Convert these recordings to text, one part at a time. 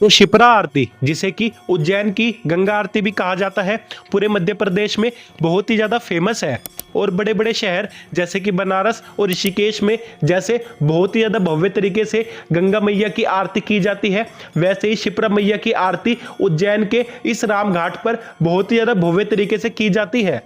तो शिप्रा आरती, जिसे कि उज्जैन की गंगा आरती भी कहा जाता है, पूरे मध्य प्रदेश में बहुत ही ज़्यादा फेमस है। और बड़े बड़े शहर जैसे कि बनारस और ऋषिकेश में जैसे बहुत ही ज़्यादा भव्य तरीके से गंगा मैया की आरती की जाती है, वैसे ही शिप्रा मैया की आरती उज्जैन के इस राम घाट पर बहुत ही ज़्यादा भव्य तरीके से की जाती है।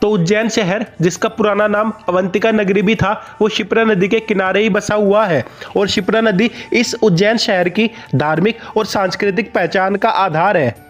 तो उज्जैन शहर, जिसका पुराना नाम अवंतिका नगरी भी था, वो शिप्रा नदी के किनारे ही बसा हुआ है। और शिप्रा नदी इस उज्जैन शहर की धार्मिक और सांस्कृतिक पहचान का आधार है।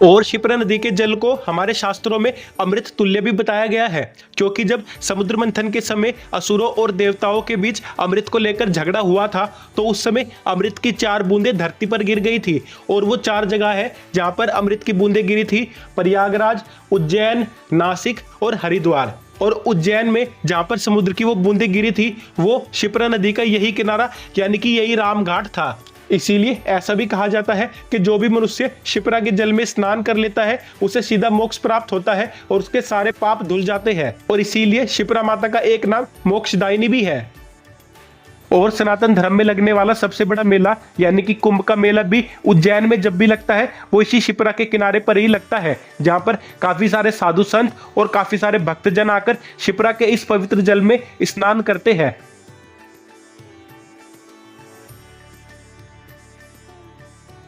और शिप्रा नदी के जल को हमारे शास्त्रों में अमृत तुल्य भी बताया गया है, क्योंकि जब समुद्र मंथन के समय असुरों और देवताओं के बीच अमृत को लेकर झगड़ा हुआ था, तो उस समय अमृत की 4 बूंदें धरती पर गिर गई थी। और वो 4 जगह है जहां पर अमृत की बूंदें गिरी थी: प्रयागराज, उज्जैन, नासिक और हरिद्वार। और उज्जैन में जहां पर समुद्र की वो बूंदें गिरी थी, वो शिप्रा नदी का यही किनारा यानी कि यही राम घाट था। इसीलिए ऐसा भी कहा जाता है कि जो भी मनुष्य शिप्रा के जल में स्नान कर लेता है, उसे सीधा मोक्ष प्राप्त होता है और उसके सारे पाप धुल जाते हैं। और इसीलिए शिप्रा माता का एक नाम मोक्षदायिनी भी है। और सनातन धर्म में लगने वाला सबसे बड़ा मेला यानी कि कुंभ का मेला भी उज्जैन में जब भी लगता है, वो इसी शिप्रा के किनारे पर ही लगता है, जहां पर काफी सारे साधु संत और काफी सारे भक्तजन आकर शिप्रा के इस पवित्र जल में स्नान करते हैं।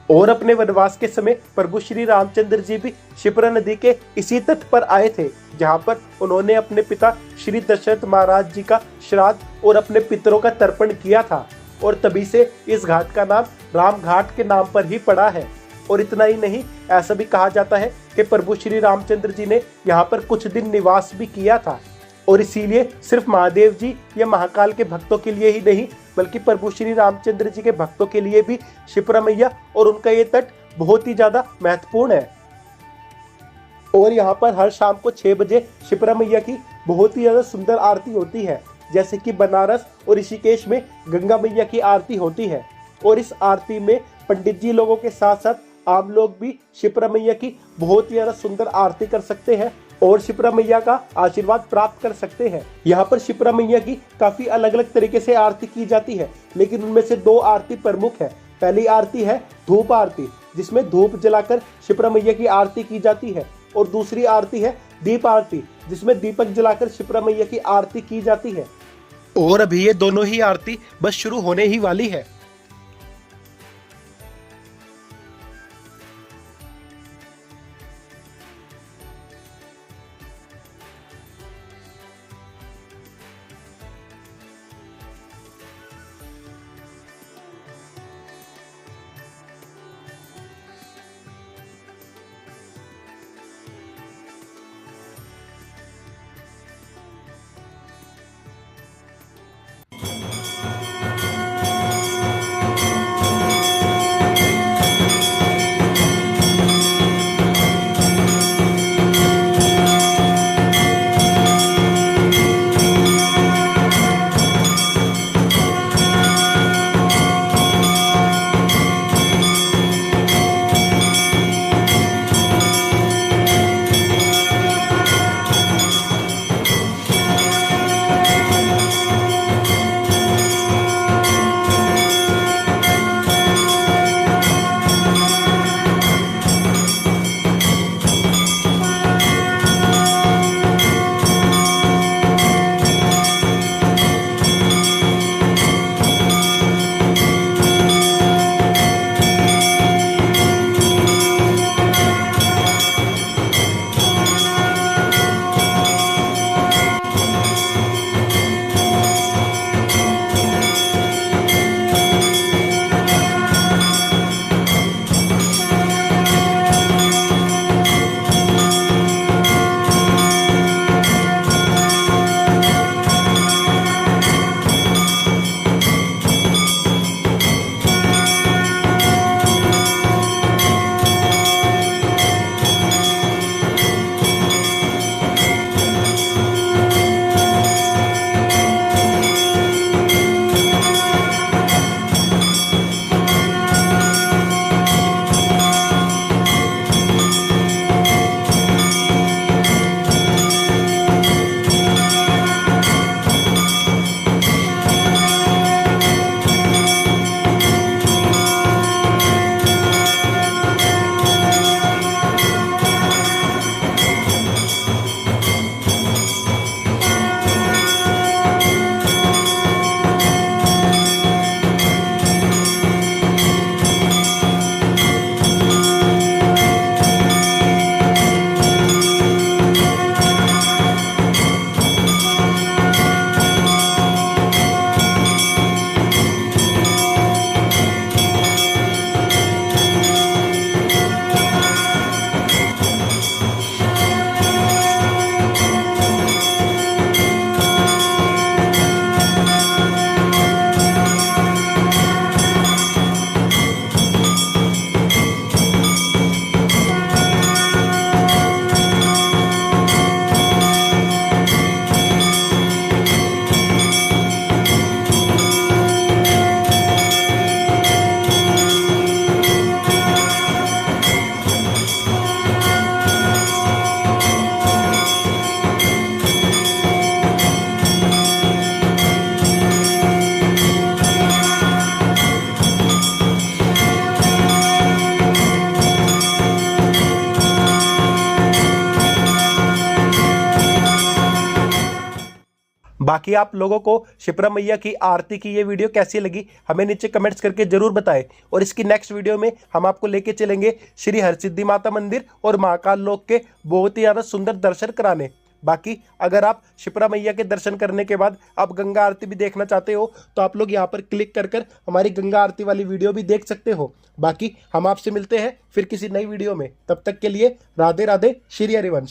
और अपने वनवास के समय प्रभु श्री रामचंद्र जी भी शिप्रा नदी के इसी तट पर आए थे, जहां पर उन्होंने अपने पिता श्री दशरथ महाराज जी का श्राद्ध और अपने पितरों का तर्पण किया था। और तभी से इस घाट का नाम राम घाट के नाम पर ही पड़ा है। और इतना ही नहीं, ऐसा भी कहा जाता है कि प्रभु श्री रामचंद्र जी ने यहाँ पर कुछ दिन निवास भी किया था। और इसीलिए सिर्फ महादेव जी या महाकाल के भक्तों के लिए ही नहीं, बल्कि प्रभु श्री रामचंद्र जी के भक्तों के लिए भी शिप्रा मैया और उनका ये तट बहुत ही ज्यादा महत्वपूर्ण है। और यहाँ पर हर शाम को 6 बजे शिप्रा मैया की बहुत ही ज्यादा सुंदर आरती होती है, जैसे कि बनारस और ऋषिकेश में गंगा मैया की आरती होती है। और इस आरती में पंडित जी लोगों के साथ साथ आम लोग भी शिप्रा मैया की बहुत ही ज्यादा सुंदर आरती कर सकते हैं और शिप्रा मैया का आशीर्वाद प्राप्त कर सकते हैं। यहाँ पर शिप्रा मैया की काफी अलग अलग तरीके से आरती की जाती है, लेकिन उनमें से 2 आरती प्रमुख है। पहली आरती है धूप आरती, जिसमें धूप जलाकर शिप्रा मैया की आरती की जाती है। और दूसरी आरती है दीप आरती, जिसमें दीपक जलाकर शिप्रा मैया की आरती की जाती है। और अभी ये दोनों ही आरती बस शुरू होने ही वाली है। बाकी आप लोगों को शिप्रा मैया की आरती की ये वीडियो कैसी लगी हमें नीचे कमेंट्स करके जरूर बताएं। और इसकी नेक्स्ट वीडियो में हम आपको लेके चलेंगे श्री हरसिद्धि माता मंदिर और महाकाल लोक के बहुत ही ज़्यादा सुंदर दर्शन कराने। बाकी अगर आप शिप्रा मैया के दर्शन करने के बाद आप गंगा आरती भी देखना चाहते हो तो आप लोग यहाँ पर क्लिक कर कर हमारी गंगा आरती वाली वीडियो भी देख सकते हो। बाकी हम आपसे मिलते हैं फिर किसी नई वीडियो में, तब तक के लिए राधे राधे, श्री हरिवंश।